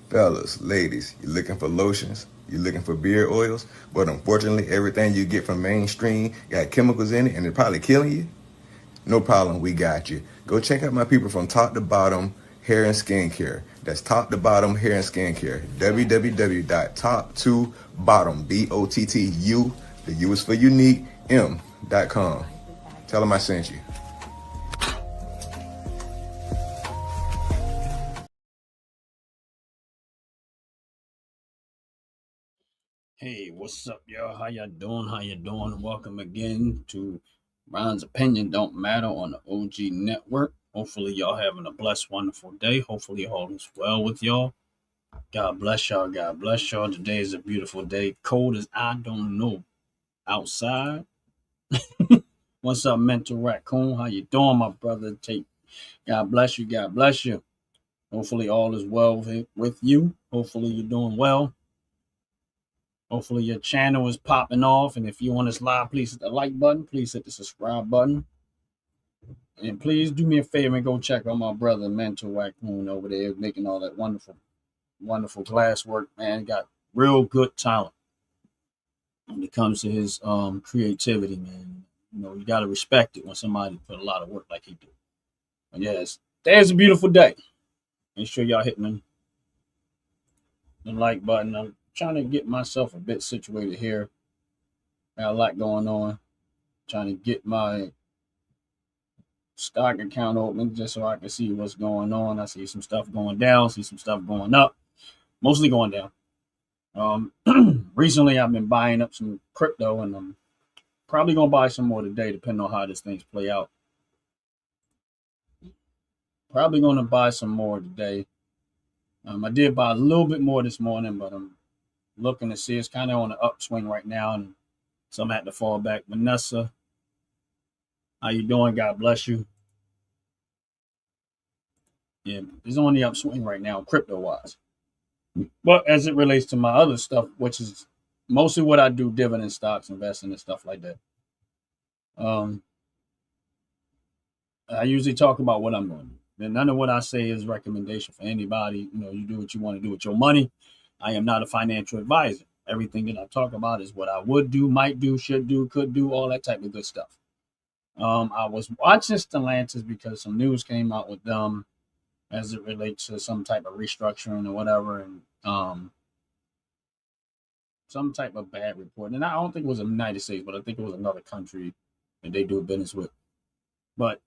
Fellas, ladies, you looking for lotions? You looking for beard oils? But unfortunately, everything you get from mainstream got chemicals in it and it's probably killing you? No problem, we got you. Go check out my people from Top to Bottom Hair and Skincare. That's Top to Bottom Hair and Skincare. www.top2bottom, BOTTU, the U is for unique, M.com. Tell them I sent you. Hey, what's up, y'all? How y'all doing? How you doing? Welcome again to Ron's Opinion Don't Matter on the OG Network. Hopefully, y'all having a blessed, wonderful day. Hopefully, all is well with y'all. God bless y'all. God bless y'all. Today is a beautiful day. Cold as I don't know outside. What's up, Mental Raccoon? How you doing, my brother? God bless you. God bless you. Hopefully, all is well with you. Hopefully, you're doing well. Hopefully your channel is popping off. And if you want to live, please hit the like button. Please hit the subscribe button. And please do me a favor and go check out my brother Mental Raccoon over there making all that wonderful, wonderful glass work, man. He got real good talent when it comes to his creativity, man. You know, you gotta respect it when somebody put a lot of work like he do. But yes, there's a beautiful day. Make sure y'all hitting the like button. I'm trying to get myself a bit situated here. Got a lot going on. Trying to get my stock account open just so I can see what's going on. I see some stuff going down, see some stuff going up, mostly going down. Recently, I've been buying up some crypto, and I'm probably gonna buy some more today, depending on how this things play out. Probably gonna buy some more today. I did buy a little bit more this morning, but I'm looking to see it's kind of on an upswing right now, and so I'm at to fall back. Vanessa, how you doing? God bless you. Yeah, it's on the upswing right now, crypto wise. But as it relates to my other stuff, which is mostly what I do, dividend stocks, investing and stuff like that. Um, I usually talk about what I'm doing. And none of what I say is recommendation for anybody. You know, you do what you want to do with your money. I am not a financial advisor. Everything that I talk about is what I would do, might do, should do, could do, all that type of good stuff. I was watching Stellantis because some news came out with them as it relates to some type of restructuring or whatever, and some type of bad report. And I don't think it was the United States, but I think it was another country that they do business with. But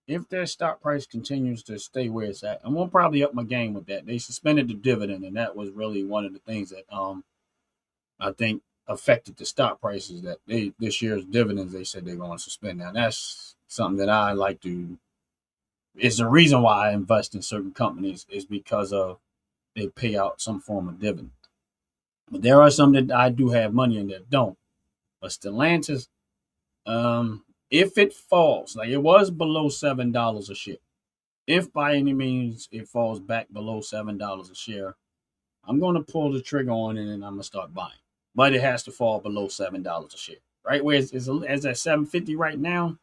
if their stock price continues to stay where it's at, and we'll probably up my game with that. They suspended the dividend, and that was really one of the things that I think affected the stock prices. That they this year's dividends they said they're going to suspend. Now that's something that I like to. It's the reason why I invest in certain companies is because of they pay out some form of dividend. But there are some that I do have money in that don't. But Stellantis, if it falls, like it was below $7 a share, if by any means it falls back below $7 a share, I'm going to pull the trigger on it and I'm going to start buying. But it has to fall below $7 a share, right? Where it's at 750 right now.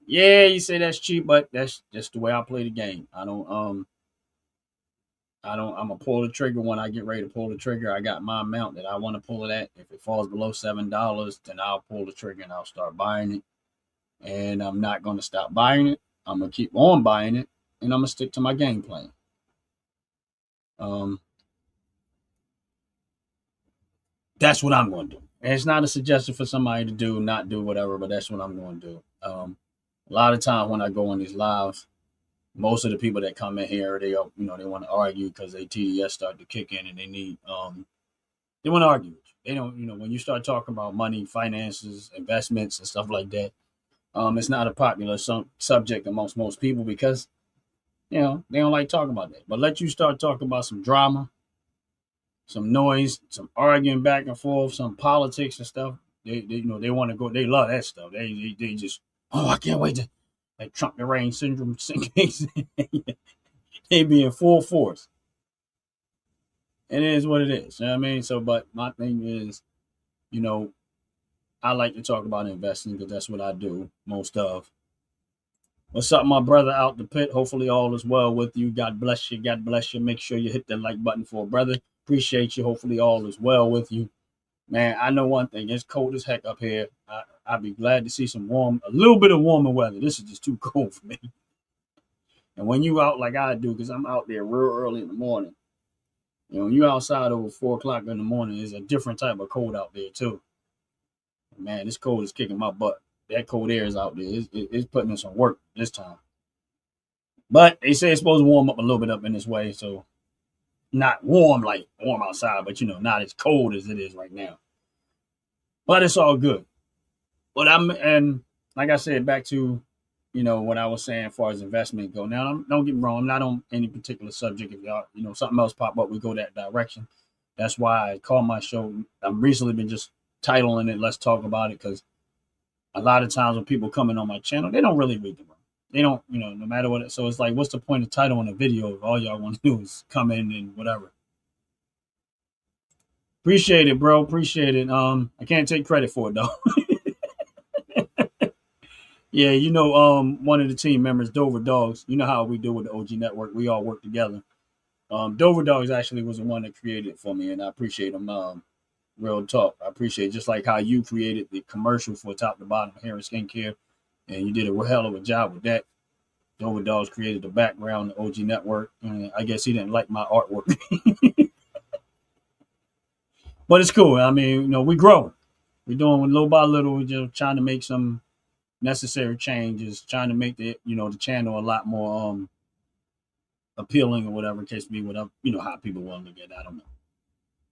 Yeah, you say that's cheap, but that's just the way I play the game. I'm gonna pull the trigger when I get ready to pull the trigger. I got my amount that I want to pull it at. If it falls below $7, then I'll pull the trigger and I'll start buying it. And I'm not gonna stop buying it. I'm gonna keep on buying it, and I'm gonna stick to my game plan. Um, that's what I'm gonna do. And it's not a suggestion for somebody to do, not do whatever, but that's what I'm gonna do. A lot of time when I go on these lives, most of the people that come in here, they want to argue because they TDS start to kick in and they want to argue. They don't, when you start talking about money, finances, investments, and stuff like that, it's not a popular subject amongst most people because they don't like talking about that. But let you start talking about some drama, some noise, some arguing back and forth, some politics and stuff. They want to go. They love that stuff. They just I can't wait to like Trump the rain syndrome. They be in full force. It is what it is. You know what I mean? So, but my thing is, you know, I like to talk about investing because that's what I do most of. What's up, my brother out the pit? Hopefully all is well with you. God bless you. God bless you. Make sure you hit that like button for a brother. Appreciate you. Hopefully all is well with you. Man, I know one thing. It's cold as heck up here. I'd be glad to see a little bit of warmer weather. This is just too cold for me. And when you out like I do, because I'm out there real early in the morning, when you outside over 4 o'clock in the morning, it's a different type of cold out there too. Man, this cold is kicking my butt. That cold air is out there. It's putting in some work this time. But they say it's supposed to warm up a little bit up in this way, so not warm like warm outside, but not as cold as it is right now. But it's all good. But and like I said, back to what I was saying as far as investment go. Now, don't get me wrong, I'm not on any particular subject. If y'all something else pop up, we go that direction. That's why I call my show. I've recently been just titling it "Let's Talk About It" because a lot of times when people come in on my channel, they don't really read the room. They don't, no matter what. So it's like, what's the point of titling a video if all y'all want to do is come in and whatever? Appreciate it, bro. Appreciate it. I can't take credit for it though. Yeah, one of the team members, Dover Dogs. You know how we do with the OG Network. We all work together. Dover Dogs actually was the one that created it for me, and I appreciate him. Real talk. I appreciate it. Just like how you created the commercial for Top to Bottom Hair and Skincare, and you did a hell of a job with that. Dover Dogs created the background, the OG Network, and I guess he didn't like my artwork. But it's cool. I mean, we grow. We're doing little by little. We're just trying to make some necessary changes, trying to make the channel a lot more appealing or whatever case be, whatever how people want to look at it. I don't know.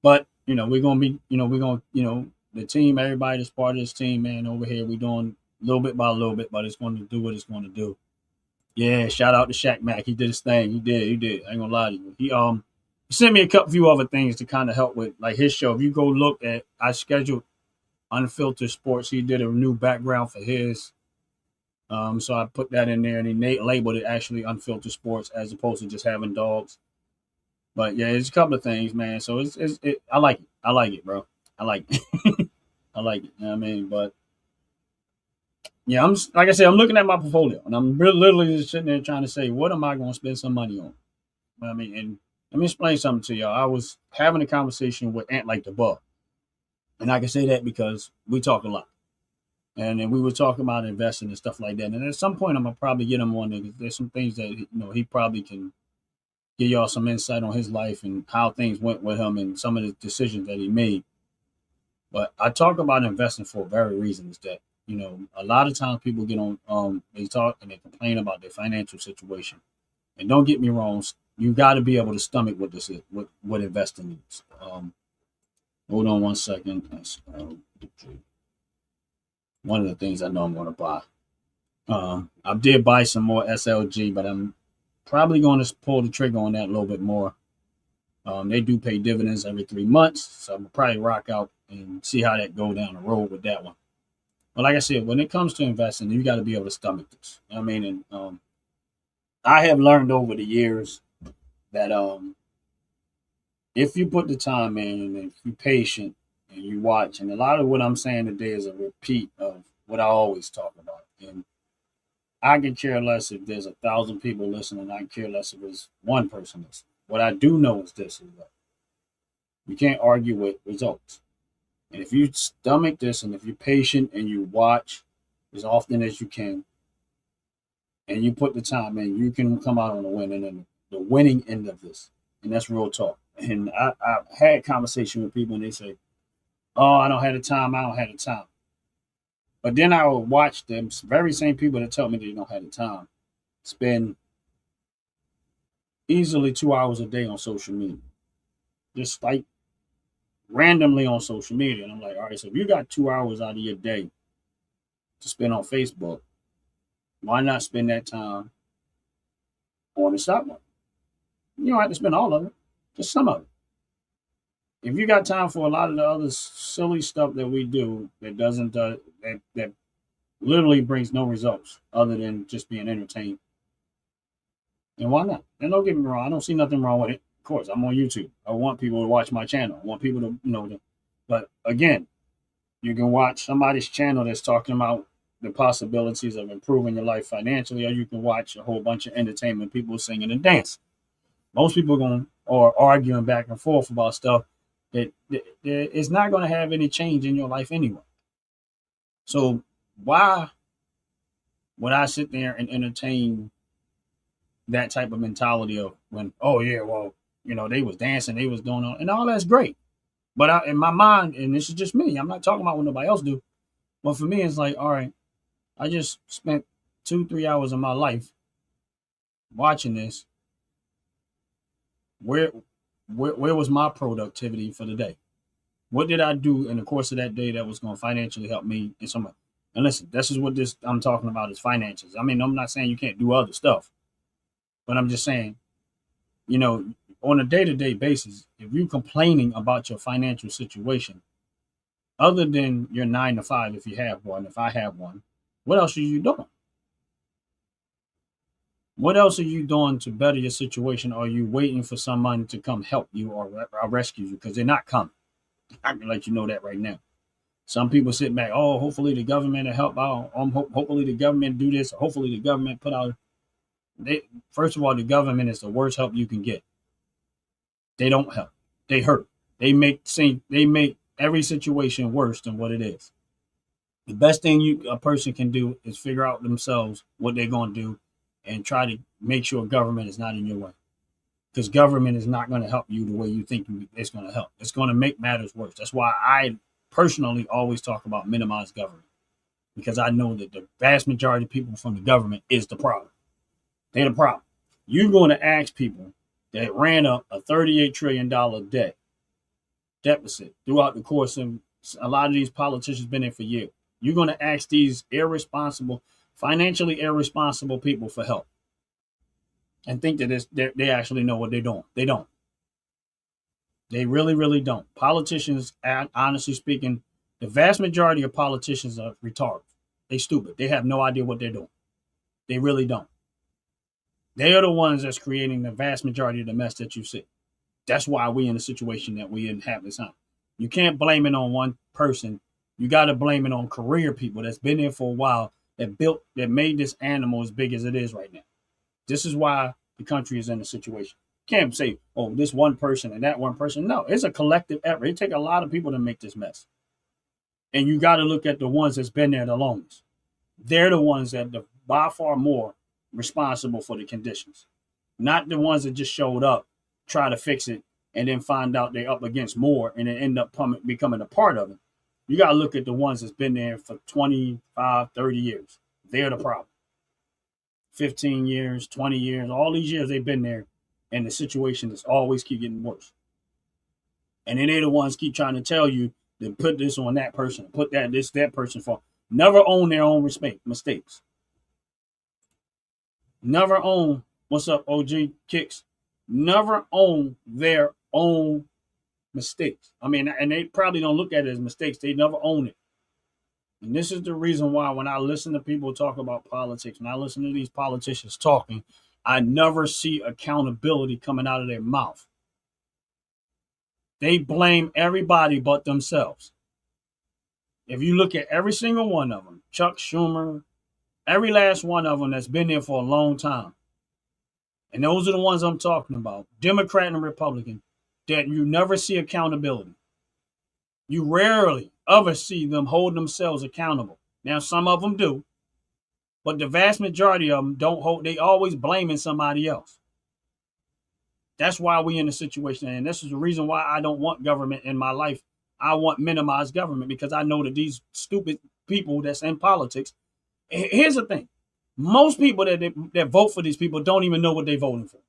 But we're gonna be, the team, everybody that's part of this team, man, over here, we're doing little bit by little bit, but it's going to do what it's going to do. Yeah, shout out to Shaq Mack. He did his thing. He did. I ain't gonna lie to you. He sent me a few other things to kind of help with like his show. If you go look at, I scheduled Unfiltered Sports. He did a new background for his. So I put that in there, and he labeled it actually Unfiltered Sports as opposed to just having dogs. But yeah, it's a couple of things, man. So I like it. I like it, bro. I like it. I like it. You know what I mean? But yeah, like I said, I'm looking at my portfolio, and I'm literally just sitting there trying to say, what am I going to spend some money on? I mean, and let me explain something to y'all. I was having a conversation with Ant Like the Bug, and I can say that because we talk a lot. And then we were talking about investing and stuff like that. And at some point, I'm gonna probably get him on there. There's some things that he probably can give y'all some insight on his life and how things went with him and some of the decisions that he made. But I talk about investing for a very reason. Is that a lot of times people get on they talk and they complain about their financial situation. And don't get me wrong, you got to be able to stomach what this is, what investing is. Hold on one second. One of the things I know I'm going to buy. I did buy some more SLG, but I'm probably going to pull the trigger on that a little bit more. They do pay dividends every 3 months, so I'm going to probably rock out and see how that go down the road with that one. But like I said, when it comes to investing, you got to be able to stomach this. I mean, and I have learned over the years that if you put the time in and if you're patient and you watch, and a lot of what I'm saying today is a repeat of what I always talk about. And I can care less if there's 1,000 people listening. I can care less if there's one person listening. What I do know is this: is that you can't argue with results. And if you stomach this, and if you're patient and you watch as often as you can, and you put the time in, you can come out on the winning end of this. And that's real talk. And I've had conversation with people, and they say, "Oh, I don't have the time. I don't have the time." But then I will watch them very same people that tell me they don't have the time spend easily 2 hours a day on social media, just like randomly on social media. And I'm like, all right, so if you got 2 hours out of your day to spend on Facebook, why not spend that time on the stock market? You don't have to spend all of it, just some of it. If you got time for a lot of the other silly stuff that we do that doesn't that literally brings no results other than just being entertained, and why not? And don't get me wrong, I don't see nothing wrong with it. Of course, I'm on YouTube. I want people to watch my channel. I want people to but again, you can watch somebody's channel that's talking about the possibilities of improving your life financially, or you can watch a whole bunch of entertainment, people singing and dancing. Most people are going or arguing back and forth about stuff that is not going to have any change in your life anyway. So why would I sit there and entertain that type of mentality of when, oh yeah, well, they was dancing, they was doing all, and all that's great. But in my mind, and this is just me, I'm not talking about what nobody else do. But for me, it's like, all right, I just spent 2-3 hours of my life watching this. Where was my productivity for the day? What did I do in the course of that day that was going to financially help me in some way? And listen, this is what this I'm talking about is finances. I mean, I'm not saying you can't do other stuff, but I'm just saying, on a day-to-day basis, if you're complaining about your financial situation, other than your 9 to 5, if you have one, if I have one, what else are you doing? What else are you doing to better your situation? Or are you waiting for someone to come help you or rescue you? Because they're not coming. I can let you know that right now. Some people sit back, oh, hopefully the government will help out. Hopefully the government do this. Hopefully the government put out. First of all, the government is the worst help you can get. They don't help. They hurt. They make every situation worse than what it is. The best thing a person can do is figure out themselves what they're going to do and try to make sure government is not in your way. Because government is not going to help you the way you think it's going to help. It's going to make matters worse. That's why I personally always talk about minimize government. Because I know that the vast majority of people from the government is the problem. They're the problem. You're going to ask people that ran up a $38 trillion deficit throughout the course of a lot of these politicians been in for years. You're going to ask these financially irresponsible people for help and think that they actually know what they're doing. They don't. They really, really don't. Politicians, honestly speaking, the vast majority of politicians are retarded. They stupid. They have no idea what they're doing. They really don't. They are the ones that's creating the vast majority of the mess that you see. That's why we're in the situation that we have this time. You can't blame it on one person. You got to blame it on career people that's been there for a while, that made this animal as big as it is right now. This is why the country is in the situation. You can't say, oh, this one person and that one person. No, it's a collective effort. It takes a lot of people to make this mess. And you got to look at the ones that's been there the longest. They're the ones that are by far more responsible for the conditions, not the ones that just showed up, try to fix it, and then find out they're up against more and then end up becoming a part of it. You got to look at the ones that's been there for 25, 30 years. They're the problem. 15 years, 20 years, all these years they've been there, and the situation is always keep getting worse. And then they're the ones keep trying to tell you to put this on that person, put that person for. Never own their own mistakes. Never own, what's up, OG Kicks? Never own their own mistakes. I mean, and they probably don't look at it as mistakes. They never own it. And this is the reason why when I listen to people talk about politics, when I listen to these politicians talking, I never see accountability coming out of their mouth. They blame everybody but themselves. If you look at every single one of them, Chuck Schumer, every last one of them that's been there for a long time, and those are the ones I'm talking about, Democrat and Republican, that you never see accountability. You rarely ever see them hold themselves accountable. Now, some of them do, but the vast majority of them don't hold. They always blaming somebody else. That's why we in the situation, and this is the reason why I don't want government in my life. I want minimized government because I know that these stupid people that's in politics. Here's the thing: most people that vote for these people don't even know what they're voting for.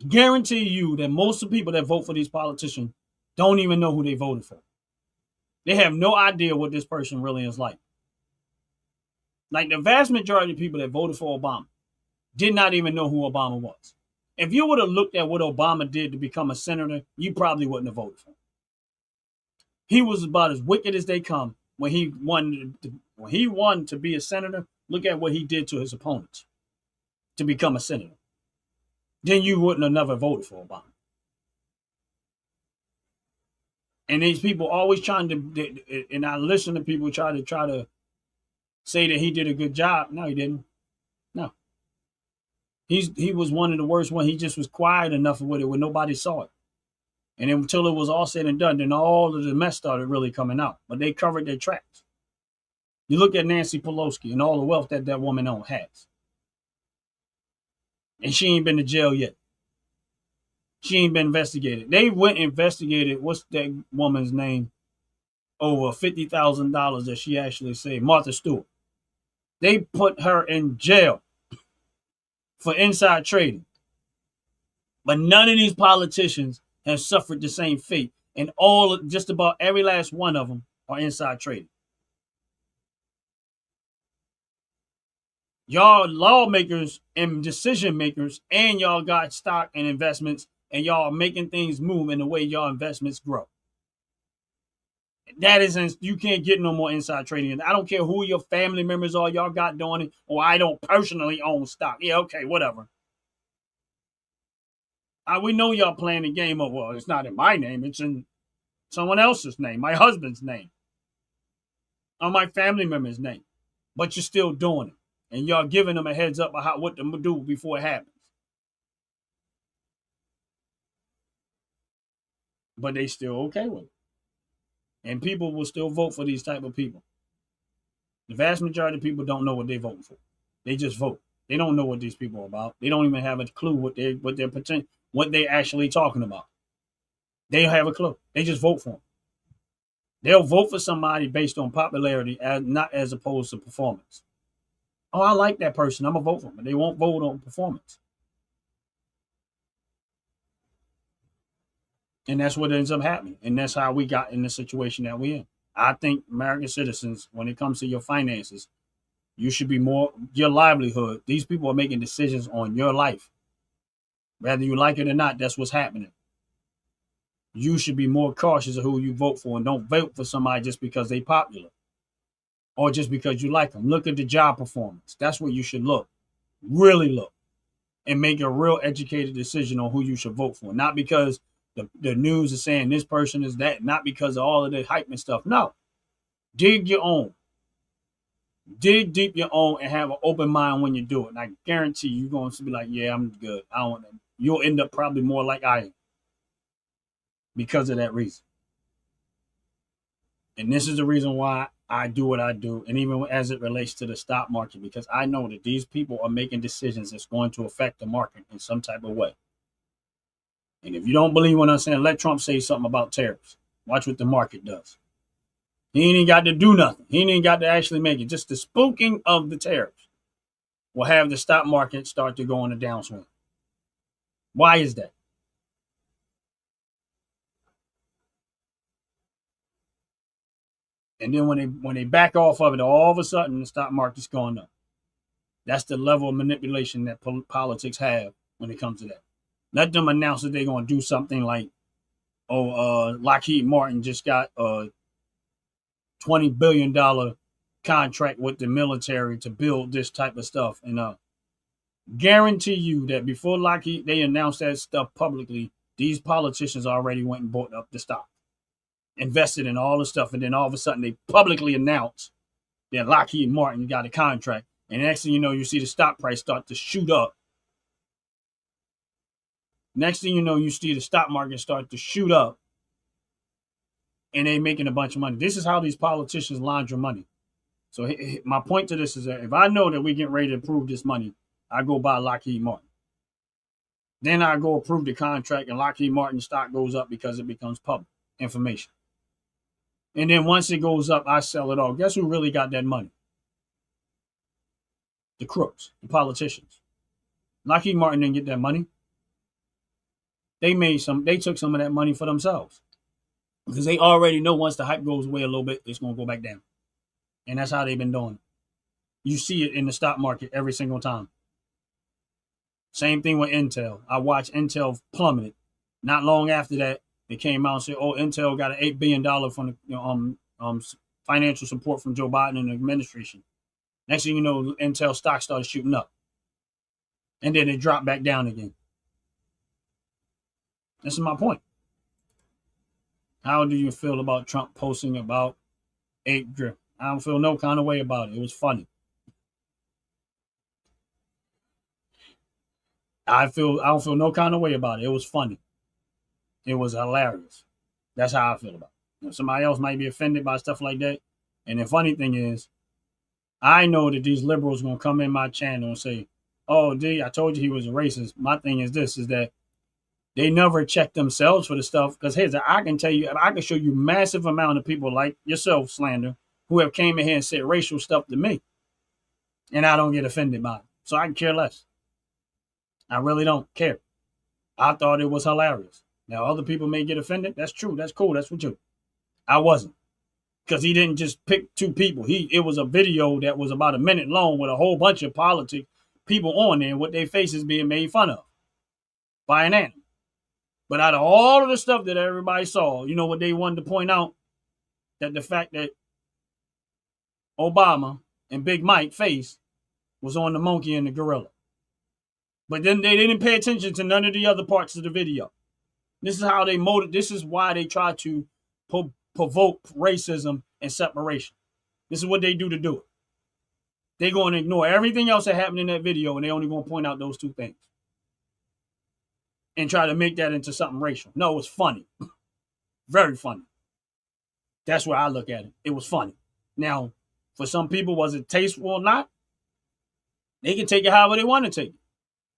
Guarantee you that most of the people that vote for these politicians don't even know who they voted for. They have no idea what this person really is like. Like the vast majority of people that voted for Obama did not even know who Obama was. If you would have looked at what Obama did to become a senator, you probably wouldn't have voted for him. He was about as wicked as they come when he won to be a senator. Look at what he did to his opponents to become a senator. Then you wouldn't have never voted for Obama. And these people always trying to, and I listen to people try to say that he did a good job. No, he didn't. No, he was one of the worst ones. He just was quiet enough with it where nobody saw it. And then until it was all said and done, then all of the mess started really coming out. But they covered their tracks. You look at Nancy Pelosi and all the wealth that that woman has, and she ain't been to jail yet. She ain't been investigated. They went and investigated what's that woman's name, over $50,000 that she actually saved, Martha Stewart. They put her in jail for inside trading. But none of these politicians have suffered the same fate. And just about every last one of them are inside trading. Y'all lawmakers and decision makers, and y'all got stock and investments, and y'all are making things move in the way y'all investments grow. That isn't, you can't get no more inside trading. I don't care who your family members are, y'all got doing it, or I don't personally own stock. Yeah, okay, whatever. We know y'all playing the game of, well, it's not in my name, it's in someone else's name, my husband's name, or my family member's name. But you're still doing it. And y'all giving them a heads up of what to do before it happens. But they still okay with it. And people will still vote for these type of people. The vast majority of people don't know what they're voting for. They just vote. They don't know what these people are about. They don't even have a clue what they're actually talking about. They don't have a clue. They just vote for them. They'll vote for somebody based on popularity, not as opposed to performance. Oh, I like that person, I'm gonna vote for them. But they won't vote on performance. And that's what ends up happening. And that's how we got in the situation that we're in. I think American citizens, when it comes to your finances, you should be more your livelihood. These people are making decisions on your life. Whether you like it or not, that's what's happening. You should be more cautious of who you vote for, and don't vote for somebody just because they're popular or just because you like them. Look at the job performance. That's where you should look. Really look. And make a real educated decision on who you should vote for. Not because the news is saying this person is that, not because of all of the hype and stuff. No. Dig your own. Dig deep your own and have an open mind when you do it. And I guarantee you're going to be like, yeah, I'm good. I don't want to. You'll end up probably more like I am because of that reason. And this is the reason why I do what I do. And even as it relates to the stock market, because I know that these people are making decisions that's going to affect the market in some type of way. And if you don't believe what I'm saying, let Trump say something about tariffs. Watch what the market does. He ain't even got to do nothing. He ain't even got to actually make it. Just the spooking of the tariffs will have the stock market start to go on a downswing. Why is that? And then when they back off of it, all of a sudden the stock market's going up. That's the level of manipulation that politics have when it comes to that. Let them announce that they're going to do something like, Lockheed Martin just got a $20 billion contract with the military to build this type of stuff. And guarantee you that before Lockheed, they announced that stuff publicly, these politicians already went and bought up the stock, invested in all the stuff. And then all of a sudden they publicly announced that Lockheed Martin got a contract. And next thing you know, you see the stock price start to shoot up. Next thing you know, you see the stock market start to shoot up, and they making a bunch of money. This is how these politicians launder money. So my point to this is that if I know that we get ready to approve this money, I go buy Lockheed Martin. Then I go approve the contract, and Lockheed Martin stock goes up because it becomes public information. And then once it goes up, I sell it all. Guess who really got that money? The crooks, the politicians. Lockheed Martin didn't get that money. They took some of that money for themselves because they already know once the hype goes away a little bit, it's going to go back down. And that's how they've been doing it. You see it in the stock market every single time. Same thing with Intel. I watched Intel plummet. Not long after that, they came out and said, Intel got an $8 billion from the financial support from Joe Biden and the administration. Next thing you know, Intel stock started shooting up. And then it dropped back down again. This is my point. How do you feel about Trump posting about ape drip? I don't feel no kind of way about it. It was funny. I don't feel no kind of way about it. It was funny. It was hilarious. That's how I feel about it. Somebody else might be offended by stuff like that. And the funny thing is, I know that these liberals gonna come in my channel and say, "Oh, D, I told you he was a racist." My thing is this: is that they never check themselves for the stuff. Because here's, I can tell you, I can show you massive amount of people like yourself, Slander, who have came in here and said racial stuff to me, and I don't get offended by it. So I can care less. I really don't care. I thought it was hilarious. Now other people may get offended. That's true. That's cool. That's what you. I wasn't, because he didn't just pick two people. It was a video that was about a minute long with a whole bunch of politics people on there with their faces being made fun of by an animal. But out of all of the stuff that everybody saw, you know what they wanted to point out? That the fact that Obama and Big Mike face was on the monkey and the gorilla. But then they didn't pay attention to none of the other parts of the video. This is how they motive. This is why they try to provoke racism and separation. This is what they do to do it. They're going to ignore everything else that happened in that video, and they're only going to point out those two things and try to make that into something racial. No, it was funny. Very funny. That's where I look at it. It was funny. Now, for some people, was it tasteful or not? They can take it however they want to take it.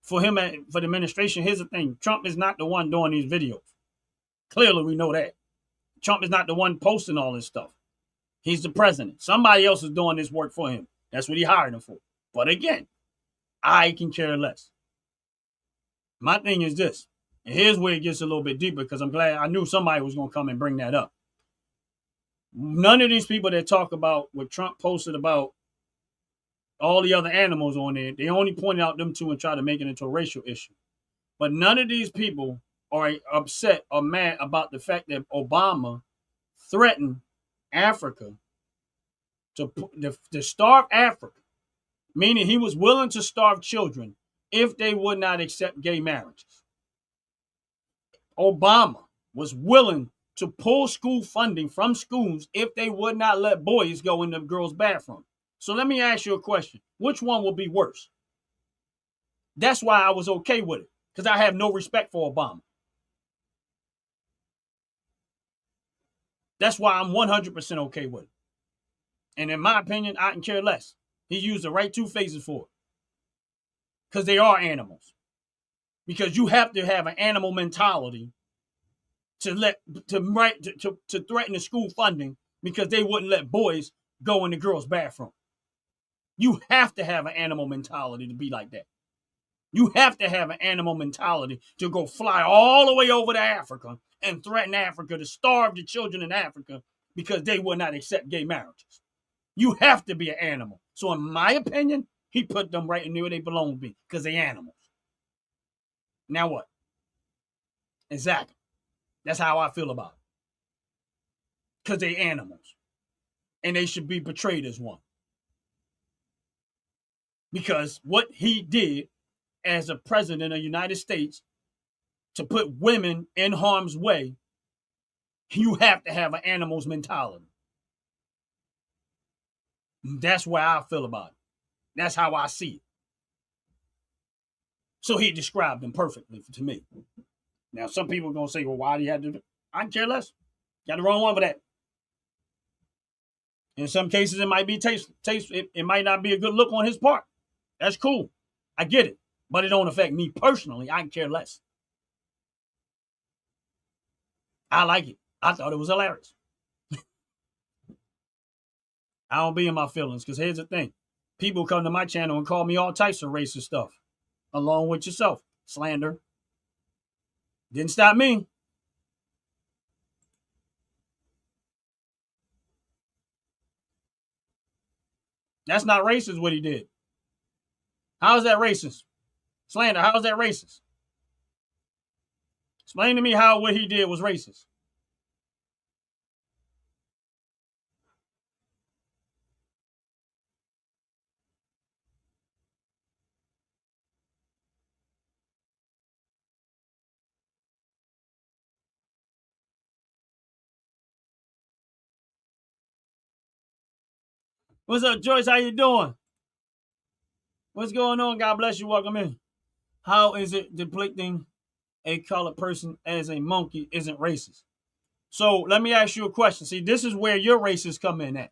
For him, for the administration, here's the thing. Trump is not the one doing these videos. Clearly, we know that. Trump is not the one posting all this stuff. He's the president. Somebody else is doing this work for him. That's what he hired him for. But again, I can care less. My thing is this, and here's where it gets a little bit deeper, because I'm glad I knew somebody was going to come and bring that up. None of these people that talk about what Trump posted about all the other animals on there, they only pointed out them two and try to make it into a racial issue. But none of these people are upset or mad about the fact that Obama threatened Africa to starve Africa, meaning he was willing to starve children if they would not accept gay marriages. Obama was willing to pull school funding from schools if they would not let boys go in the girls' bathroom. So let me ask you a question. Which one will be worse? That's why I was okay with it, because I have no respect for Obama. That's why I'm 100% okay with it. And in my opinion, I can care less. He used the right two faces for it. Because they are animals. Because you have to have an animal mentality to threaten the school funding because they wouldn't let boys go in the girls' bathroom. You have to have an animal mentality to be like that. You have to have an animal mentality to go fly all the way over to Africa and threaten Africa to starve the children in Africa because they will not accept gay marriages. You have to be an animal. So in my opinion, he put them right in where they belong to be, because they're animals. Now what? Exactly. That's how I feel about it. Because they're animals. And they should be portrayed as one. Because what he did as a president of the United States to put women in harm's way, you have to have an animal's mentality. That's where I feel about it. That's how I see it. So he described them perfectly to me. Now, some people are going to say, well, why do you have to do it? I care less. Got the wrong one for that. In some cases, it might be taste. It might not be a good look on his part. That's cool. I get it. But it don't affect me personally. I can care less. I like it. I thought it was hilarious. I don't be in my feelings, because here's the thing. People come to my channel and call me all types of racist stuff, along with yourself. Slander. Didn't stop me. That's not racist what he did. How is that racist? Slander, how is that racist? Explain to me how what he did was racist. What's up, Joyce? How you doing? What's going on? God bless you. Welcome in. How is it depicting a colored person as a monkey isn't racist? So let me ask you a question. See, this is where your racists come in at.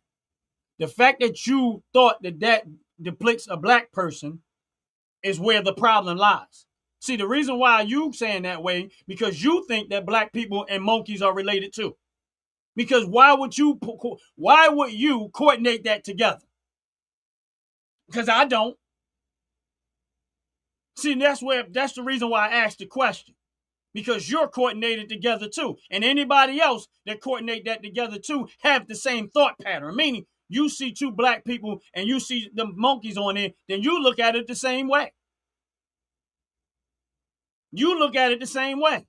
The fact that you thought that depicts a black person is where the problem lies. See, the reason why you saying that way, because you think that black people and monkeys are related too. Because why would you coordinate that together? Because I don't. See, that's the reason why I asked the question. Because you're coordinated together too. And anybody else that coordinate that together too have the same thought pattern. Meaning you see two black people and you see the monkeys on it, then you look at it the same way. You look at it the same way.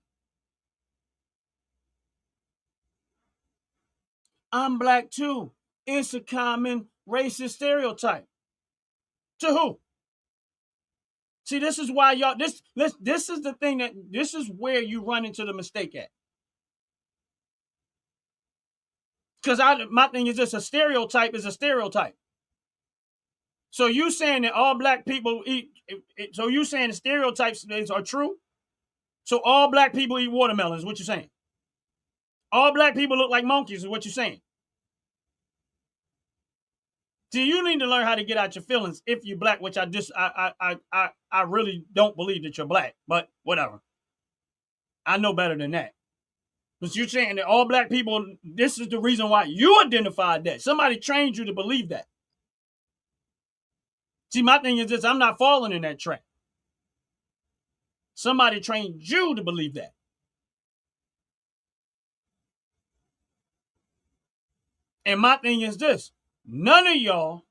I'm black too. It's a common racist stereotype. To who? See, this is why y'all, this is the thing this is where you run into the mistake at. Because my thing is just a stereotype is a stereotype. So you saying that all black people eat, so you saying the stereotypes are true? So all black people eat watermelons is what you're saying? All black people look like monkeys is what you're saying? See, you need to learn how to get out your feelings if you're black, which I really don't believe that you're black, but whatever. I know better than that. But you're saying that all black people, this is the reason why you identified that. Somebody trained you to believe that. See, my thing is this, I'm not falling in that trap. Somebody trained you to believe that. And my thing is this, none of y'all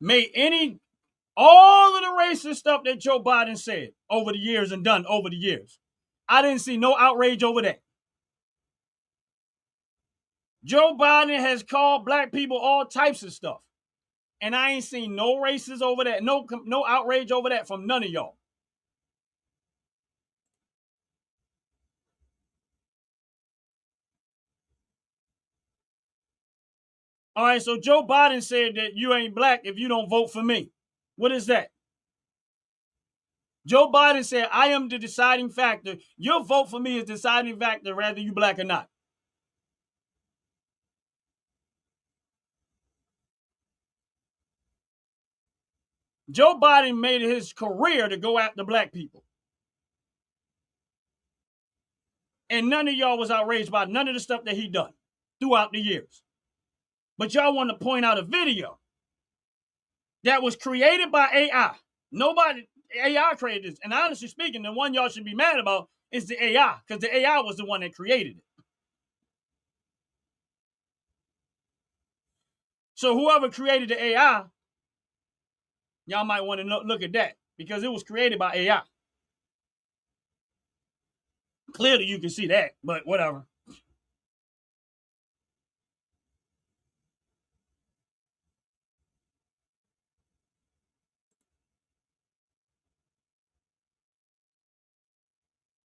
made all of the racist stuff that Joe Biden said over the years and done over the years. I didn't see no outrage over that. Joe Biden has called black people all types of stuff. And I ain't seen no racists over that, no outrage over that from none of y'all. All right, so Joe Biden said that you ain't black if you don't vote for me. What is that? Joe Biden said, I am the deciding factor. Your vote for me is the deciding factor, whether you black or not. Joe Biden made it his career to go after black people. And none of y'all was outraged by none of the stuff that he done throughout the years. But y'all want to point out a video that was created by AI. Nobody, AI created this. And honestly speaking, the one y'all should be mad about is the AI, because the AI was the one that created it. So whoever created the AI, y'all might want to look at that, because it was created by AI. Clearly you can see that, but whatever.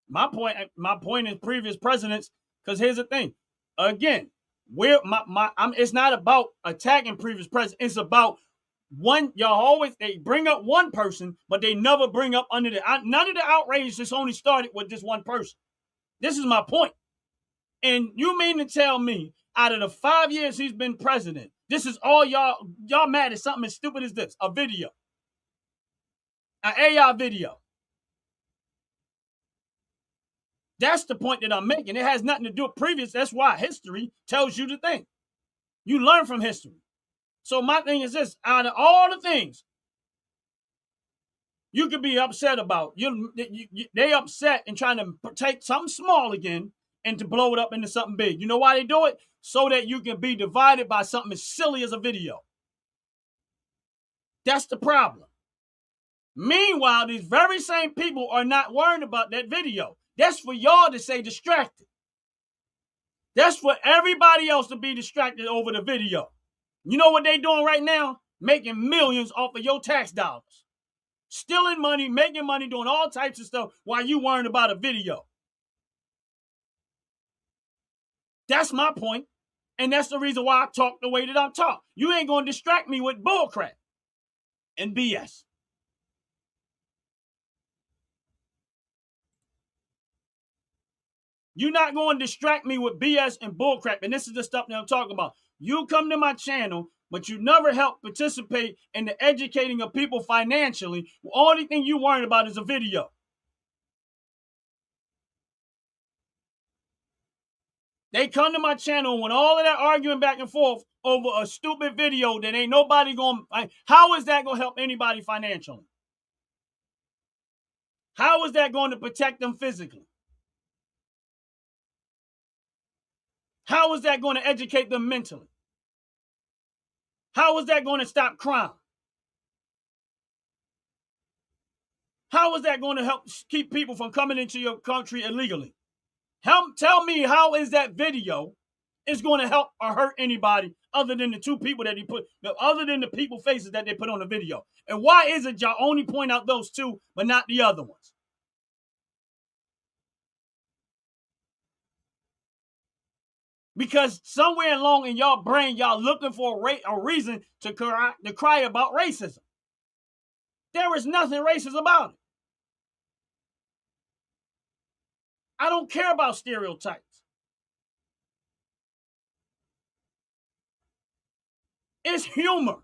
My point is previous presidents, because here's the thing. Again, it's not about attacking previous presidents. It's about one, they bring up one person, but they never bring up none of the outrage just only started with this one person. This is my point. And you mean to tell me out of the 5 years he's been president, this is all y'all mad at something as stupid as this, a video, an AI video. That's the point that I'm making. It has nothing to do with previous. That's why history tells you the thing. You learn from history. So my thing is this, out of all the things you could be upset about, they upset and trying to take something small again and to blow it up into something big. You know why they do it? So that you can be divided by something as silly as a video. That's the problem. Meanwhile, these very same people are not worried about that video. That's for y'all to say distracted. That's for everybody else to be distracted over the video. You know what they doing right now? Making millions off of your tax dollars. Stealing money, making money, doing all types of stuff while you worrying about a video. That's my point. And that's the reason why I talk the way that I talk. You ain't going to distract me with bullcrap and BS. You're not going to distract me with BS and bullcrap. And this is the stuff that I'm talking about. You come to my channel, but you never help participate in the educating of people financially. The only thing you worried about is a video. They come to my channel when all of that arguing back and forth over a stupid video that ain't nobody going to... How is that going to help anybody financially? How is that going to protect them physically? How is that going to educate them mentally? How is that going to stop crime? How is that going to help keep people from coming into your country illegally? Tell me how is that video is going to help or hurt anybody other than the two people that he put, other than the people faces that they put on the video. And why is it y'all only point out those two but not the other ones? Because somewhere along in y'all brain, y'all looking for a reason to cry about racism. There is nothing racist about it. I don't care about stereotypes. It's humor.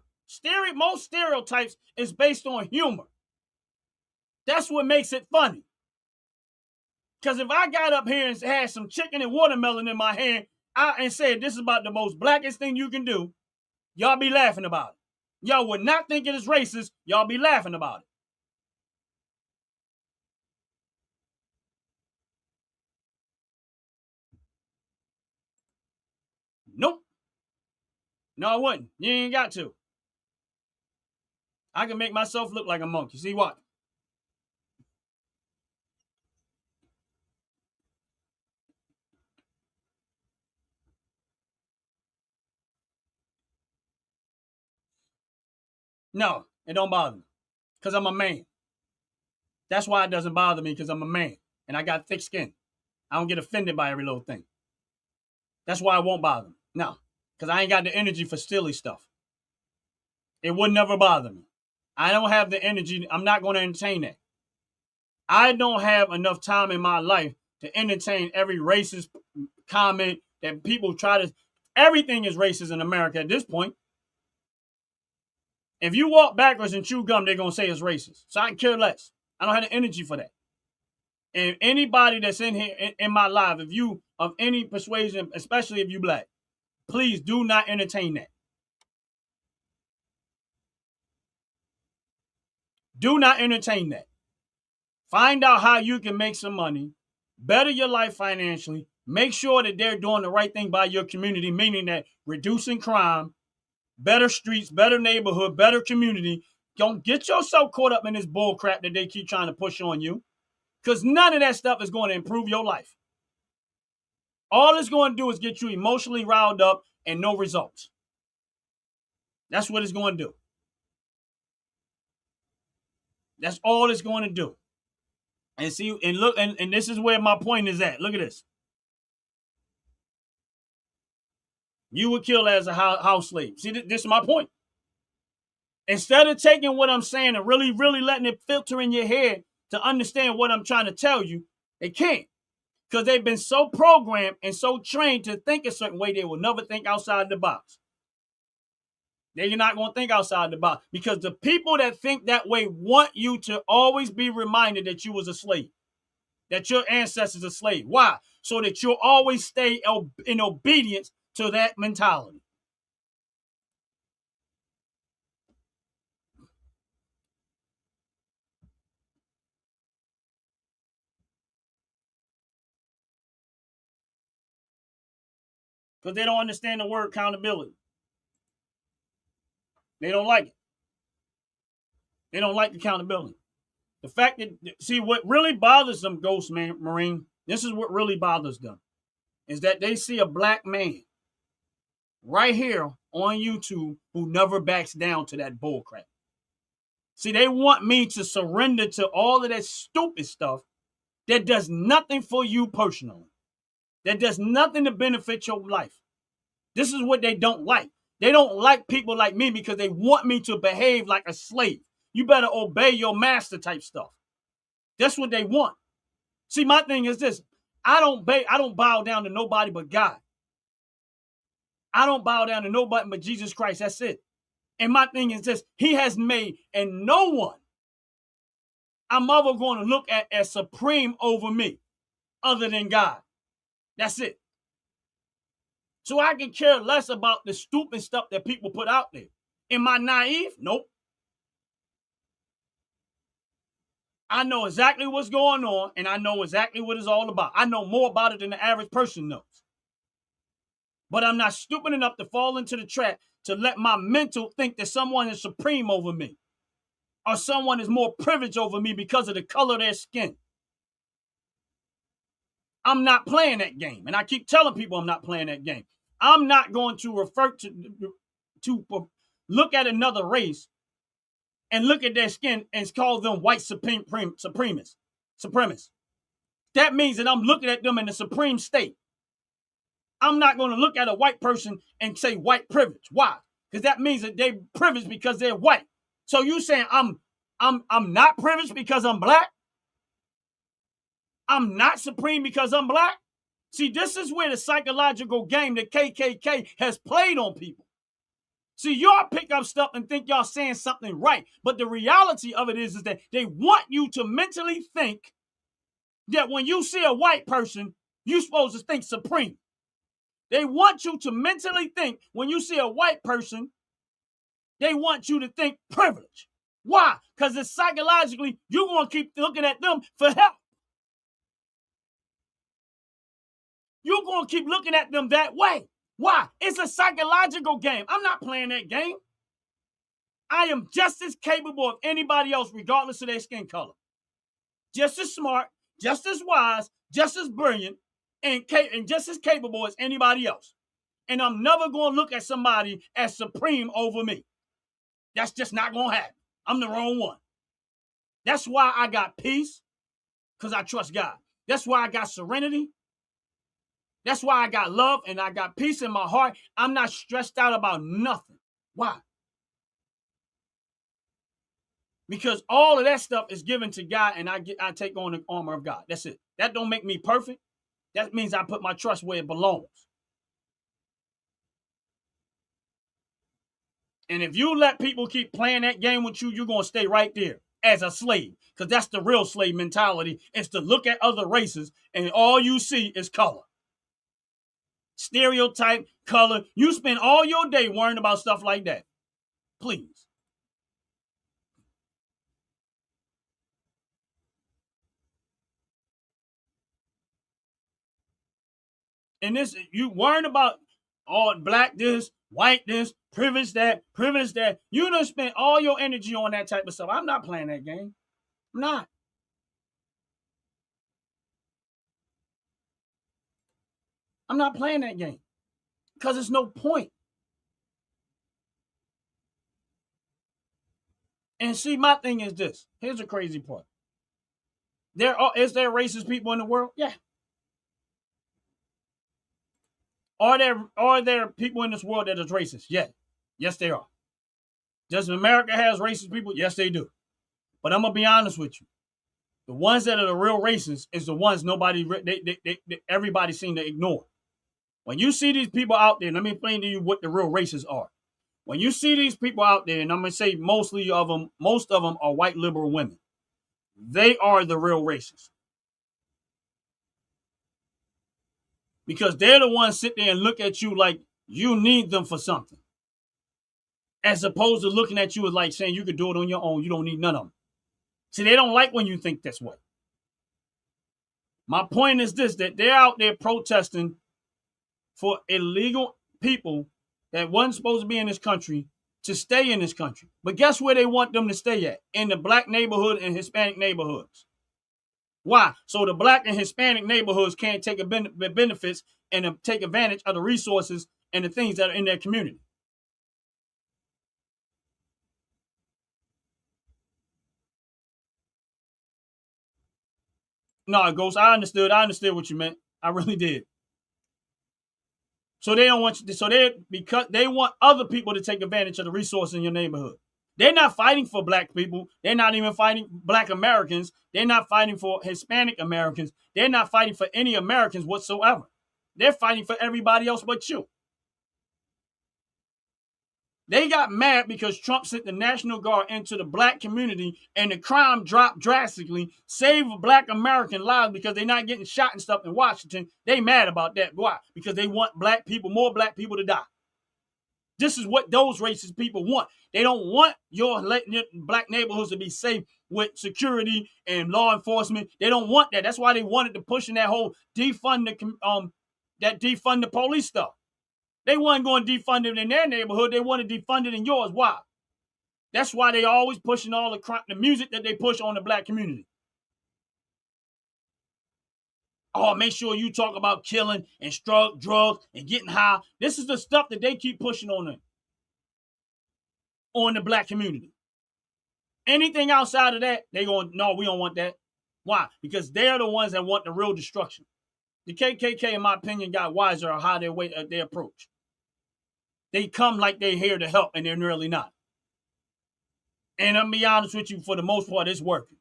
Most stereotypes is based on humor. That's what makes it funny. Because if I got up here and had some chicken and watermelon in my hand and said this is about the most blackest thing you can do, y'all be laughing about it. Y'all would not think it is racist. Y'all be laughing about it. Nope. No, I wouldn't. You ain't got to. I can make myself look like a monkey. See what? No, it don't bother me. Because I'm a man. That's why it doesn't bother me, because I'm a man. And I got thick skin. I don't get offended by every little thing. That's why it won't bother me. No. Because I ain't got the energy for silly stuff. It would never bother me. I don't have the energy. I'm not going to entertain that. I don't have enough time in my life to entertain every racist comment that people try to... Everything is racist in America at this point. If you walk backwards and chew gum, they're going to say it's racist. So I can care less. I don't have the energy for that. And anybody that's in here in my life, if you of any persuasion, especially if you black, please do not entertain that. Do not entertain that. Find out how you can make some money, better your life financially, make sure that they're doing the right thing by your community, meaning that reducing crime, better streets, better neighborhood, better community. Don't get yourself caught up in this bull crap that they keep trying to push on you, because none of that stuff is going to improve your life. All it's going to do is get you emotionally riled up and no results. That's what it's going to do. That's all it's going to do. And see, and look, and this is where my point is at. Look at this. You were killed as a house slave. See, this is my point. Instead of taking what I'm saying and really, really letting it filter in your head to understand what I'm trying to tell you, they can't. Because they've been so programmed and so trained to think a certain way, they will never think outside the box. They're not going to think outside the box, because the people that think that way want you to always be reminded that you was a slave, that your ancestors are slave. Why? So that you'll always stay in obedience to that mentality. Because they don't understand the word accountability. They don't like it. They don't like accountability. The fact that, see, what really bothers them, Ghost Marine, this is what really bothers them, is that they see a black man right here on YouTube who never backs down to that bullcrap. See, they want me to surrender to all of that stupid stuff that does nothing for you personally, that does nothing to benefit your life. This is what they don't like. They don't like people like me because they want me to behave like a slave. You better obey your master type stuff. That's what they want. See, my thing is this. I don't bow down to nobody but God. I don't bow down to nobody but Jesus Christ. That's it. And my thing is this. He has made, and no one I'm ever going to look at as supreme over me other than God. That's it. So I can care less about the stupid stuff that people put out there. Am I naive? Nope. I know exactly what's going on, and I know exactly what it's all about. I know more about it than the average person knows. But I'm not stupid enough to fall into the trap to let my mental think that someone is supreme over me or someone is more privileged over me because of the color of their skin. I'm not playing that game. And I keep telling people I'm not playing that game. I'm not going to refer to look at another race and look at their skin and call them white supremacists. That means that I'm looking at them in the supreme state. I'm not going to look at a white person and say white privilege. Why? Because that means that they're privileged because they're white. So you saying I'm not privileged because I'm black? I'm not supreme because I'm black? See, this is where the psychological game that KKK has played on people. See, y'all pick up stuff and think y'all saying something right. But the reality of it is that they want you to mentally think that when you see a white person, you're supposed to think supreme. They want you to mentally think when you see a white person, they want you to think privilege. Why? Because it's psychologically, you're going to keep looking at them for help. You're going to keep looking at them that way. Why? It's a psychological game. I'm not playing that game. I am just as capable of anybody else, regardless of their skin color. Just as smart, just as wise, just as brilliant, and just as capable as anybody else. And I'm never going to look at somebody as supreme over me. That's just not going to happen. I'm the wrong one. That's why I got peace, because I trust God. That's why I got serenity. That's why I got love and I got peace in my heart. I'm not stressed out about nothing. Why? Because all of that stuff is given to God and I take on the armor of God. That's it. That don't make me perfect. That means I put my trust where it belongs. And if you let people keep playing that game with you, you're going to stay right there as a slave. Because that's the real slave mentality, is to look at other races and all you see is color. Stereotype, color. You spend all your day worrying about stuff like that. Please. And this, you worrying about all black this, white this, privilege that. You done spend all your energy on that type of stuff. I'm not playing that game. I'm not. I'm not playing that game. Because there's no point. And see, my thing is this. Here's the crazy part. Is there racist people in the world? Yeah. Are there people in this world that is racist? Yeah. Yes, there are. Does America has racist people? Yes, they do. But I'm gonna be honest with you. The ones that are the real racists is the ones everybody seem to ignore. When you see these people out there, let me explain to you what the real racists are. When you see these people out there, and I'm gonna say most of them are white liberal women. They are the real racists. Because they're the ones sit there and look at you like you need them for something. As opposed to looking at you as like saying you could do it on your own. You don't need none of them. See, they don't like when you think this way. My point is this, that they're out there protesting for illegal people that wasn't supposed to be in this country to stay in this country. But guess where they want them to stay at? In the black neighborhood and Hispanic neighborhoods. Why? So the black and Hispanic neighborhoods can't take benefits and take advantage of the resources and the things that are in their community. No, Ghost, I understood what you meant. I really did. So they don't want you. So because they want other people to take advantage of the resources in your neighborhood. They're not fighting for black people. They're not even fighting black Americans. They're not fighting for Hispanic Americans. They're not fighting for any Americans whatsoever. They're fighting for everybody else but you. They got mad because Trump sent the National Guard into the black community and the crime dropped drastically, save black American lives because they're not getting shot and stuff in Washington. They mad about that. Why? Because they want black people, more black people to die. This is what those racist people want. They don't want your black neighborhoods to be safe with security and law enforcement. They don't want that. That's why they wanted to push in that whole defund the police stuff. They weren't going to defund it in their neighborhood. They want to defund it in yours. Why? That's why they always pushing all the music that they push on the black community. Oh, make sure you talk about killing and drugs and getting high. This is the stuff that they keep pushing on the black community. Anything outside of that, they going, no, we don't want that. Why? Because they're the ones that want the real destruction. The KKK, in my opinion, got wiser on how they approach. They come like they're here to help, and they're really not. And I'm be honest with you, for the most part, it's working.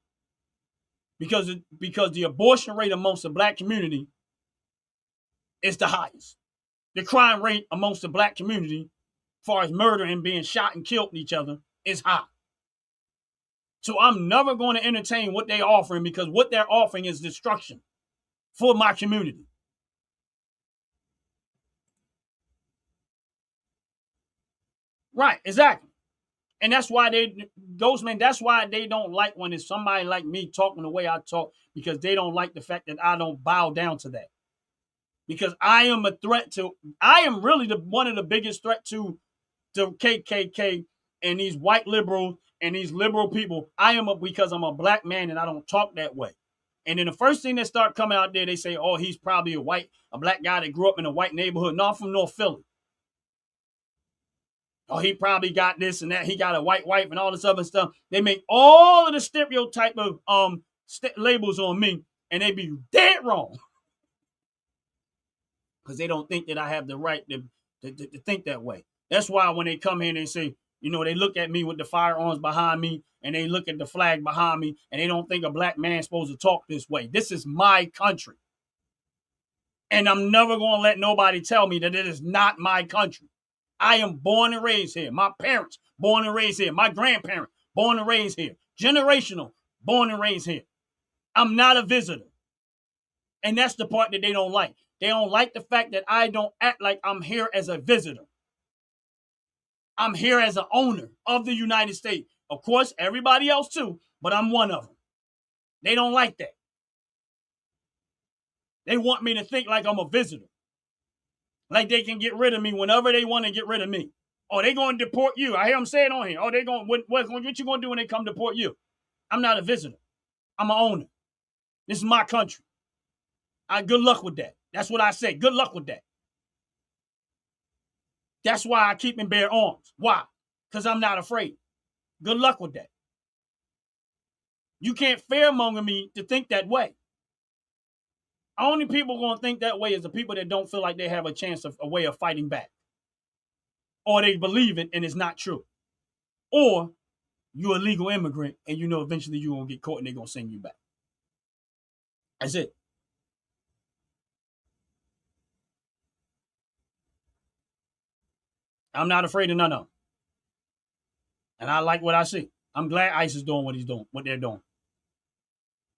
Because the abortion rate amongst the black community is the highest. The crime rate amongst the black community, as far as murder and being shot and killed each other, is high. So I'm never going to entertain what they're offering, because what they're offering is destruction for my community. Right, exactly. And that's why that's why they don't like when it's somebody like me talking the way I talk, because they don't like the fact that I don't bow down to that. Because I am really one of the biggest threat to the KKK and these white liberals and these liberal people. Because I'm a black man and I don't talk that way. And then the first thing that start coming out there, they say, oh, he's probably a black guy that grew up in a white neighborhood. No, I'm from North Philly. Oh, he probably got this and that. He got a white wife and all this other stuff. They make all of the stereotype of labels on me, and they be dead wrong. Because they don't think that I have the right to think that way. That's why when they come here and they say, they look at me with the firearms behind me, and they look at the flag behind me, and they don't think a black man's supposed to talk this way. This is my country. And I'm never going to let nobody tell me that it is not my country. I am born and raised here. My parents, born and raised here. My grandparents, born and raised here. Generational, born and raised here. I'm not a visitor. And that's the part that they don't like. They don't like the fact that I don't act like I'm here as a visitor. I'm here as an owner of the United States. Of course, everybody else too, but I'm one of them. They don't like that. They want me to think like I'm a visitor. Like they can get rid of me whenever they want to get rid of me. Oh, they going to deport you. I hear them saying on here. Oh, they going, what you going to do when they come deport you? I'm not a visitor. I'm an owner. This is my country. Good luck with that. That's what I say. Good luck with that. That's why I keep and bear arms. Why? Because I'm not afraid. Good luck with that. You can't fearmonger me to think that way. Only people going to think that way is the people that don't feel like they have a way of fighting back. Or they believe it and it's not true. Or you're a legal immigrant and eventually you're going to get caught and they're going to send you back. That's it. I'm not afraid of none of them. And I like what I see. I'm glad ICE is doing what they're doing.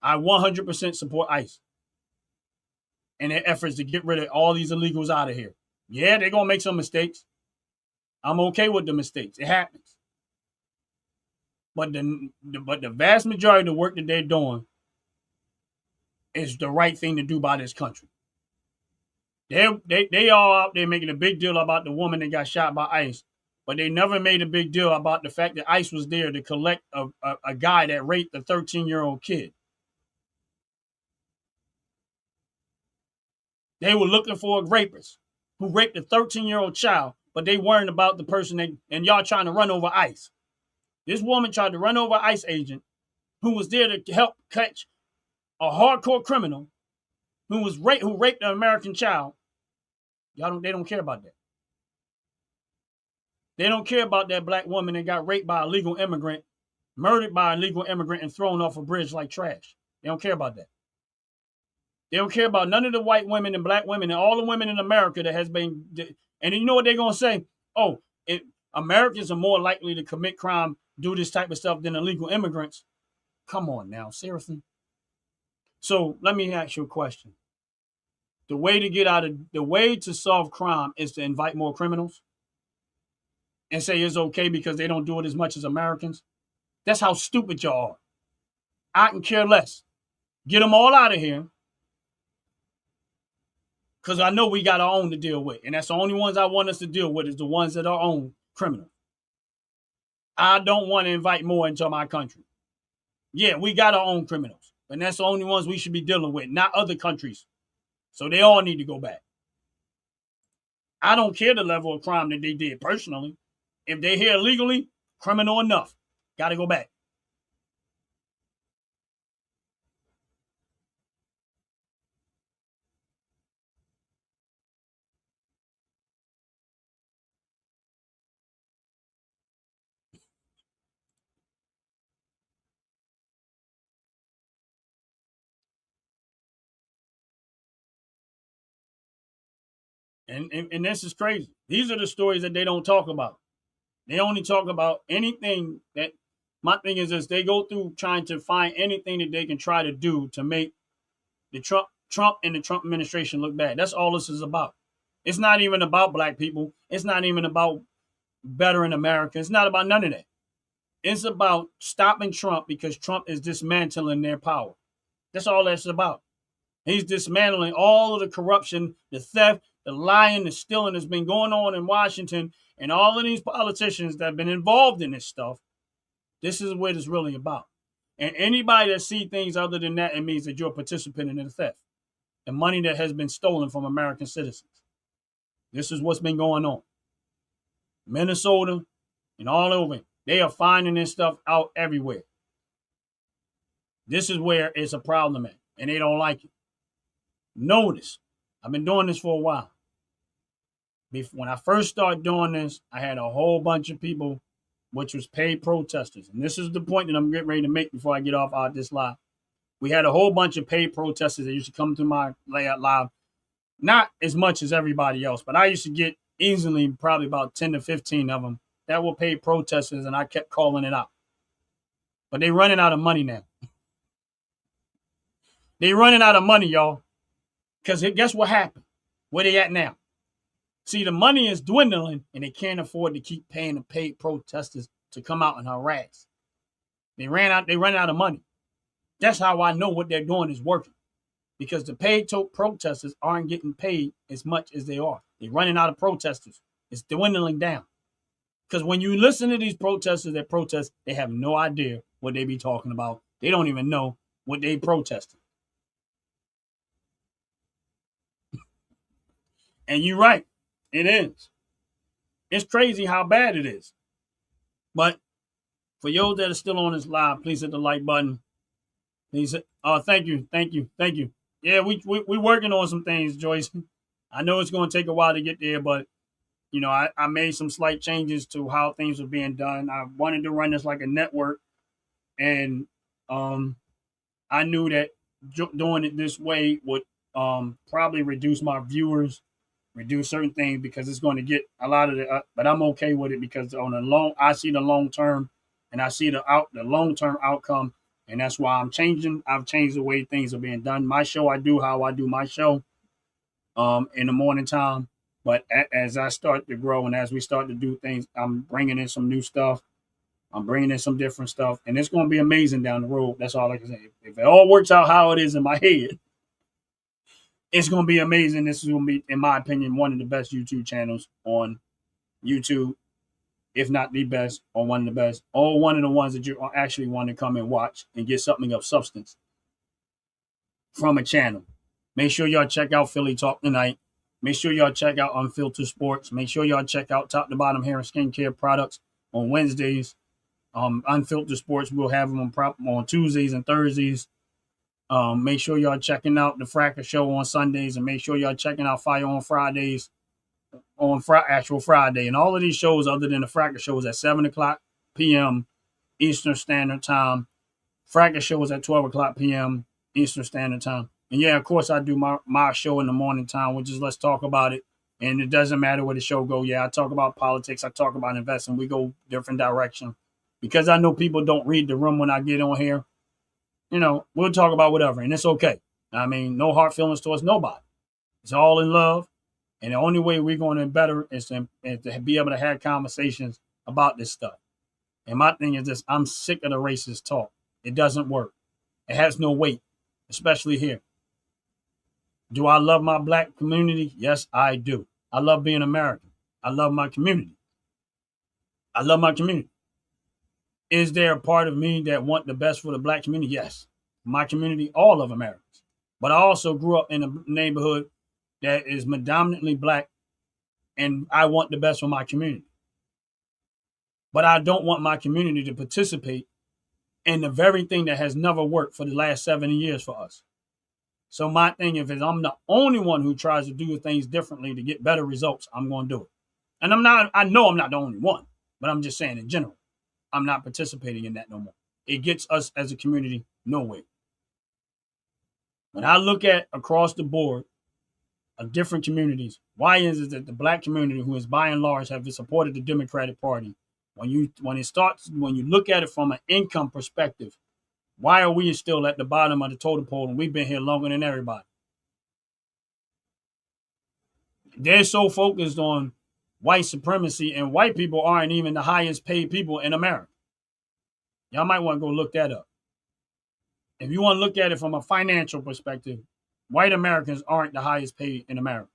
I 100% support ICE and their efforts to get rid of all these illegals out of here. Yeah, they're going to make some mistakes. I'm okay with the mistakes. It happens. But the vast majority of the work that they're doing is the right thing to do by this country. They all out there making a big deal about the woman that got shot by ICE, but they never made a big deal about the fact that ICE was there to collect a guy that raped a 13-year-old kid. They were looking for a rapist who raped a 13-year-old child, but they weren't about the person and y'all trying to run over ICE. This woman tried to run over an ICE agent who was there to help catch a hardcore criminal who raped an American child, They don't care about that. They don't care about that black woman that got raped by a legal immigrant, murdered by a legal immigrant, and thrown off a bridge like trash. They don't care about that. They don't care about none of the white women and black women and all the women in America that has been. And you know what they're gonna say? Oh, Americans are more likely to commit crime, do this type of stuff than illegal immigrants. Come on now, seriously. So let me ask you a question. The way to solve crime is to invite more criminals and say it's okay because they don't do it as much as Americans. That's how stupid y'all are. I can care less. Get them all out of here because I know we got our own to deal with. And that's the only ones I want us to deal with is the ones that are own criminals. I don't want to invite more into my country. Yeah, we got our own criminals. And that's the only ones we should be dealing with, not other countries. So they all need to go back. I don't care the level of crime that they did personally. If they're here illegally, criminal enough. Got to go back. And this is crazy. These are the stories that they don't talk about. They only talk about anything that. My thing is this: they go through trying to find anything that they can try to do to make the Trump and the Trump administration look bad. That's all this is about. It's not even about black people. It's not even about bettering America. It's not about none of that. It's about stopping Trump because Trump is dismantling their power. That's all that's about. He's dismantling all of the corruption, the theft, the lying, the stealing that's been going on in Washington, and all of these politicians that have been involved in this stuff. This is what it's really about. And anybody that sees things other than that, it means that you're a participant in the theft. The money that has been stolen from American citizens. This is what's been going on. Minnesota and all over. They are finding this stuff out everywhere. This is where it's a problem at, and they don't like it. Notice, I've been doing this for a while. When I first started doing this, I had a whole bunch of people, which was paid protesters. And this is the point that I'm getting ready to make before I get off out this live. We had a whole bunch of paid protesters that used to come to my layout live. Not as much as everybody else, but I used to get easily probably about 10 to 15 of them that were paid protesters, and I kept calling it out. But they're running out of money now. They're running out of money, y'all. Because guess what happened? Where they at now? See, the money is dwindling, and they can't afford to keep paying the paid protesters to come out and harass. They ran out of money. That's how I know what they're doing is working. Because the paid protesters aren't getting paid as much as they are. They're running out of protesters. It's dwindling down. Because when you listen to these protesters that protest, they have no idea what they be talking about. They don't even know what they protesting. And you're right. It is. It's crazy how bad it is. But for those that are still on this live, please hit the like button. Please. Thank you. Yeah, we working on some things, Joyce. I know it's going to take a while to get there, but you know, I made some slight changes to how things are being done. I wanted to run this like a network, and I knew that doing it this way would probably reduce my viewers, reduce certain things because it's going to get a lot of the. But I'm okay with it because I see the long term, and I see the long term outcome, and that's why I'm changing. I've changed the way things are being done. My show, I do how I do my show, in the morning time. But as I start to grow and as we start to do things, I'm bringing in some new stuff. I'm bringing in some different stuff, and it's going to be amazing down the road. That's all I can say. If it all works out how it is in my head, it's going to be amazing. This is going to be, in my opinion, one of the best YouTube channels on YouTube, if not the best, or one of the best, or one of the ones that you actually want to come and watch and get something of substance from a channel. Make sure y'all check out Philly Talk Tonight. Make sure y'all check out Unfiltered Sports. Make sure y'all check out Top to Bottom Hair and Skincare Products on Wednesdays. Unfiltered Sports, we'll have them on Tuesdays and Thursdays. Make sure y'all checking out the Fracker Show on Sundays, and make sure y'all checking out Fire on Fridays. on actual Friday. And all of these shows, other than the Fracas shows, at 7 o'clock p.m. Eastern Standard Time. Fracas shows at 12 o'clock p.m. Eastern Standard Time. And yeah, of course, I do my show in the morning time, which is Let's Talk About It. And it doesn't matter where the show go. Yeah, I talk about politics. I talk about investing. We go different direction. Because I know people don't read the room when I get on here. You know, we'll talk about whatever, and it's okay. I mean, no hard feelings towards nobody. It's all in love. And the only way we're going to better is to be able to have conversations about this stuff. And my thing is this, I'm sick of the racist talk. It doesn't work. It has no weight, especially here. Do I love my black community? Yes, I do. I love being American. I love my community. I love my community. Is there a part of me that want the best for the black community? Yes. My community, all of Americans. But I also grew up in a neighborhood that is predominantly black, and I want the best for my community. But I don't want my community to participate in the very thing that has never worked for the last 70 years for us. So my thing, if I'm the only one who tries to do things differently to get better results, I'm going to do it. And I know I'm not the only one, but I'm just saying in general, I'm not participating in that no more. It gets us as a community nowhere. When I look at across the board of different communities, why is it that the black community, who is by and large have supported the Democratic Party, when you look at it from an income perspective, why are we still at the bottom of the totem pole and we've been here longer than everybody? They're so focused on white supremacy, and white people aren't even the highest paid people in America. Y'all might want to go look that up. If you want to look at it from a financial perspective, white Americans aren't the highest paid in America.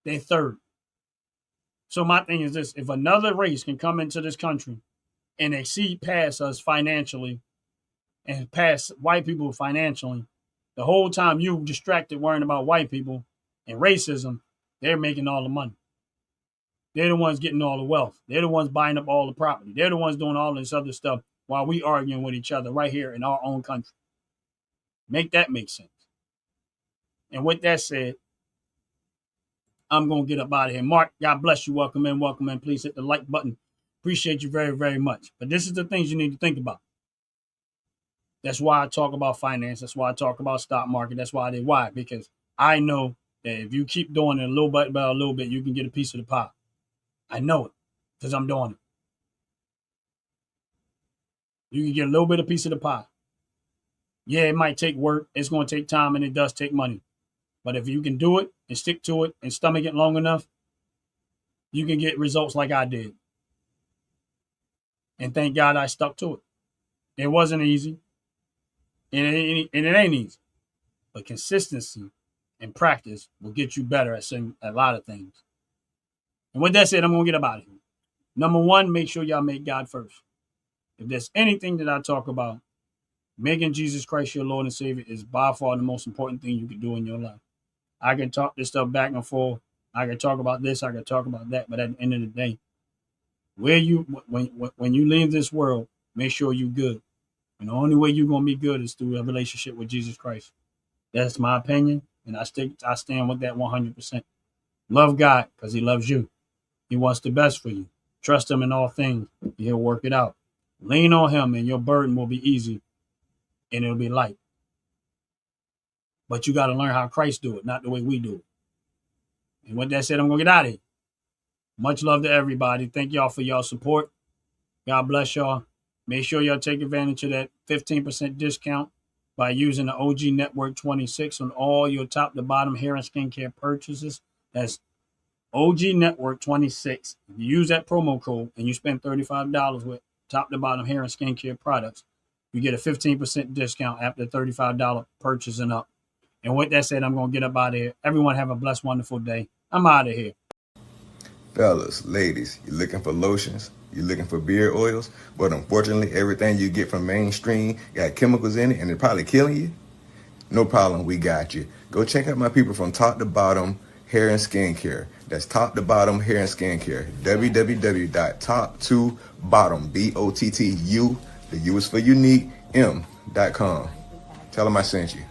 They're third. So my thing is this, if another race can come into this country and exceed past us financially and pass white people financially, the whole time you distracted worrying about white people and racism, they're making all the money. They're the ones getting all the wealth. They're the ones buying up all the property. They're the ones doing all this other stuff while we arguing with each other right here in our own country. Make that make sense. And with that said, I'm going to get up out of here. Mark, God bless you. Welcome in, welcome in. Please hit the like button. Appreciate you very, very much. But this is the things you need to think about. That's why I talk about finance. That's why I talk about stock market. That's why I did. Why? Because I know that if you keep doing it a little bit by a little bit, you can get a piece of the pie. I know it because I'm doing it. You can get a little bit of piece of the pie. Yeah, it might take work. It's going to take time, and it does take money. But if you can do it and stick to it and stomach it long enough, you can get results like I did. And thank God I stuck to it. It wasn't easy. And it ain't easy. But consistency and practice will get you better at a lot of things. And with that said, I'm going to get up out of here. Number one, make sure y'all make God first. If there's anything that I talk about, making Jesus Christ your Lord and Savior is by far the most important thing you can do in your life. I can talk this stuff back and forth. I can talk about this. I can talk about that. But at the end of the day, when you leave this world, make sure you're good. And the only way you're going to be good is through a relationship with Jesus Christ. That's my opinion. And I stand with that 100%. Love God because he loves you. He wants the best for you. Trust him in all things. He'll work it out. Lean on him and your burden will be easy and it'll be light. But you got to learn how Christ do it, not the way we do it. And with that said, I'm going to get out of here. Much love to everybody. Thank y'all for y'all support. God bless y'all. Make sure y'all take advantage of that 15% discount by using the OG Network 26 on all your top to bottom hair and skincare purchases. That's OG Network 26. If you use that promo code and you spend $35 with top to bottom hair and skincare products, you get a 15% discount after $35 purchase and up. And with that said, I'm going to get up out of here. Everyone have a blessed, wonderful day. I'm out of here. Fellas, ladies, you're looking for lotions, you're looking for beard oils, but unfortunately everything you get from mainstream got chemicals in it and they're probably killing you? No problem, we got you. Go check out my people from Top to Bottom Hair and Skincare. That's Top to Bottom Hair and Skincare. www.top2bottom, BOTTU, the U is for unique, M.com. Tell them I sent you.